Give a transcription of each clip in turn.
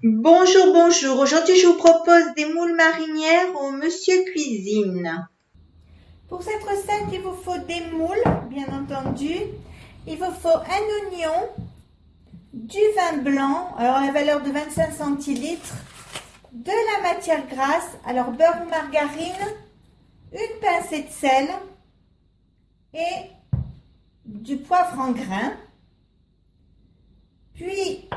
Bonjour, bonjour. Aujourd'hui, je vous propose des moules marinières au Monsieur Cuisine. Pour cette recette, il vous faut des moules, bien entendu. Il vous faut un oignon, du vin blanc, alors la valeur de 25 centilitres, de la matière grasse, alors beurre ou margarine, une pincée de sel et du poivre en grains. Puis,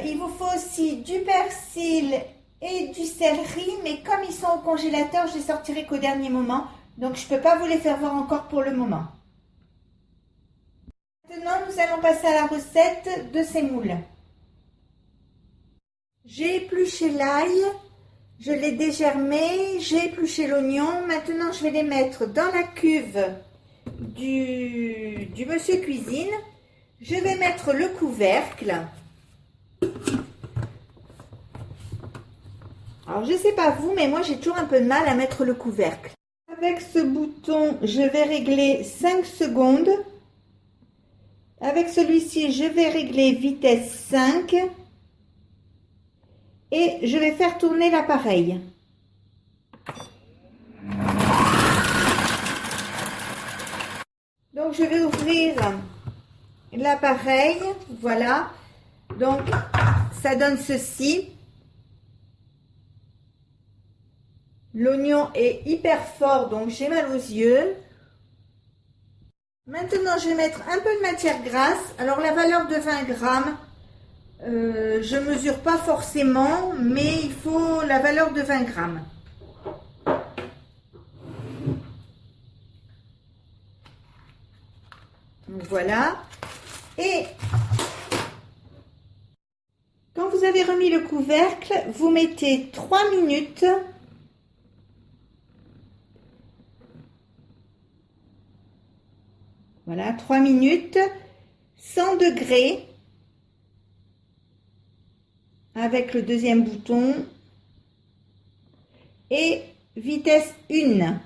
il vous faut aussi du persil et du céleri, mais comme ils sont au congélateur, je les sortirai qu'au dernier moment. Donc, je ne peux pas vous les faire voir encore pour le moment. Maintenant, nous allons passer à la recette de ces moules. J'ai épluché l'ail, je l'ai dégermé, j'ai épluché l'oignon. Maintenant, je vais les mettre dans la cuve du Monsieur Cuisine. Je vais mettre le couvercle. Alors, je ne sais pas vous, mais moi, j'ai toujours un peu de mal à mettre le couvercle. Avec ce bouton, je vais régler 5 secondes. Avec celui-ci, je vais régler vitesse 5. Et je vais faire tourner l'appareil. Donc, je vais ouvrir l'appareil. Voilà. Donc, ça donne ceci. L'oignon est hyper fort, donc j'ai mal aux yeux. Maintenant, je vais mettre un peu de matière grasse. Alors, la valeur de 20 grammes, je ne mesure pas forcément, mais il faut la valeur de 20 grammes. Donc, voilà. Et quand vous avez remis le couvercle, vous mettez 3 minutes. Voilà, 3 minutes, 100 degrés, avec le deuxième bouton, et vitesse 1.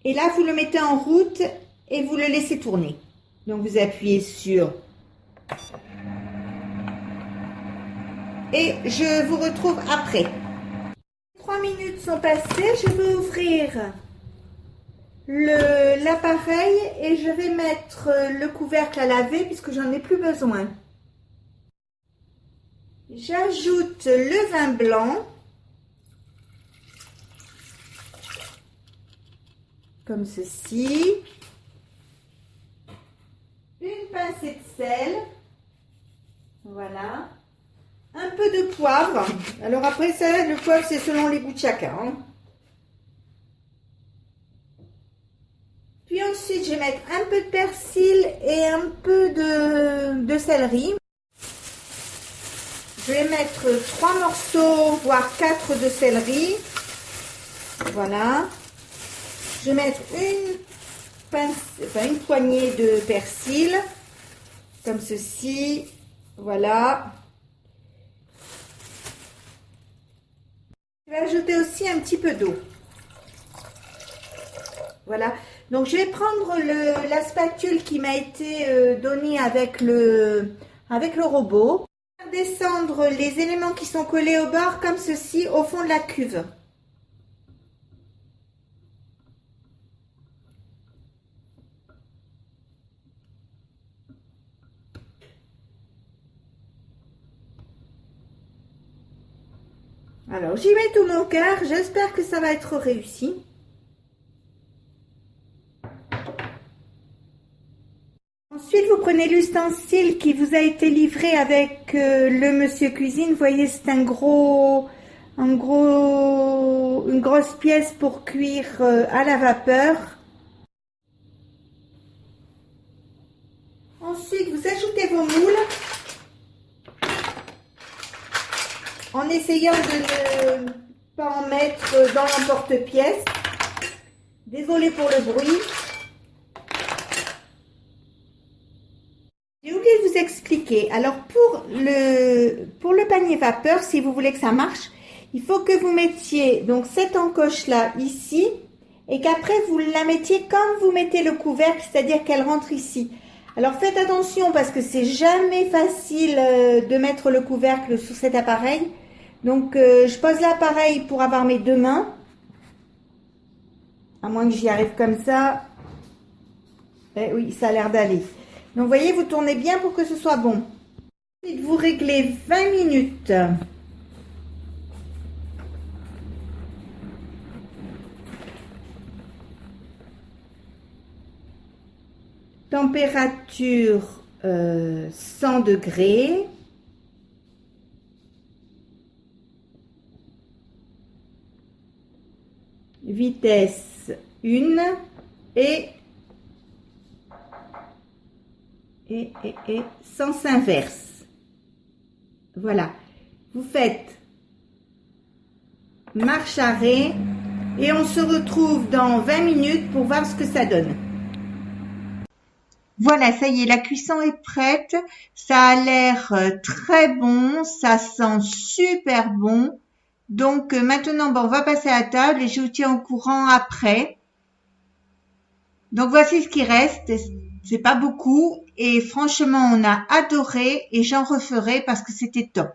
Et là, vous le mettez en route et vous le laissez tourner. Donc, vous appuyez sur... Et je vous retrouve après. 3 minutes sont passées, je vais ouvrir l'appareil et je vais mettre le couvercle à laver puisque j'en ai plus besoin. J'ajoute le vin blanc, comme ceci, une pincée de sel, voilà, un peu de poivre. Alors après ça, le poivre c'est selon les goûts de chacun, hein. Puis ensuite, je vais mettre un peu de persil et un peu de céleri. Je vais mettre 3 morceaux, voire 4 de céleri. Voilà. Je vais mettre une poignée de persil, comme ceci. Voilà. Je vais ajouter aussi un petit peu d'eau. Voilà. Donc, je vais prendre la spatule qui m'a été donnée avec le robot. Je vais descendre les éléments qui sont collés au bord comme ceci au fond de la cuve. Alors, j'y mets tout mon cœur. J'espère que ça va être réussi. Ensuite, vous prenez l'ustensile qui vous a été livré avec le Monsieur Cuisine. Vous voyez, c'est une grosse pièce pour cuire à la vapeur. Ensuite, vous ajoutez vos moules en essayant de ne pas en mettre dans l'emporte-pièce. Désolée pour le bruit. J'ai oublié de vous expliquer. Alors, pour le panier vapeur, si vous voulez que ça marche, il faut que vous mettiez donc cette encoche-là ici et qu'après, vous la mettiez comme vous mettez le couvercle, c'est-à-dire qu'elle rentre ici. Alors, faites attention parce que c'est jamais facile de mettre le couvercle sous cet appareil. Donc, je pose l'appareil pour avoir mes deux mains. À moins que j'y arrive comme ça. Eh oui, ça a l'air d'aller. Donc, vous voyez, vous tournez bien pour que ce soit bon. Ensuite, vous réglez 20 minutes. Température 100 degrés. Vitesse 1 et sens inverse. Voilà. Vous faites marche arrêt et on se retrouve dans 20 minutes pour voir ce que ça donne. Voilà, ça y est, la cuisson est prête. Ça a l'air très bon, ça sent super bon. Donc maintenant, on va passer à table et je vous tiens au courant après. Donc voici ce qui reste. C'est pas beaucoup et franchement, on a adoré et j'en referai parce que c'était top.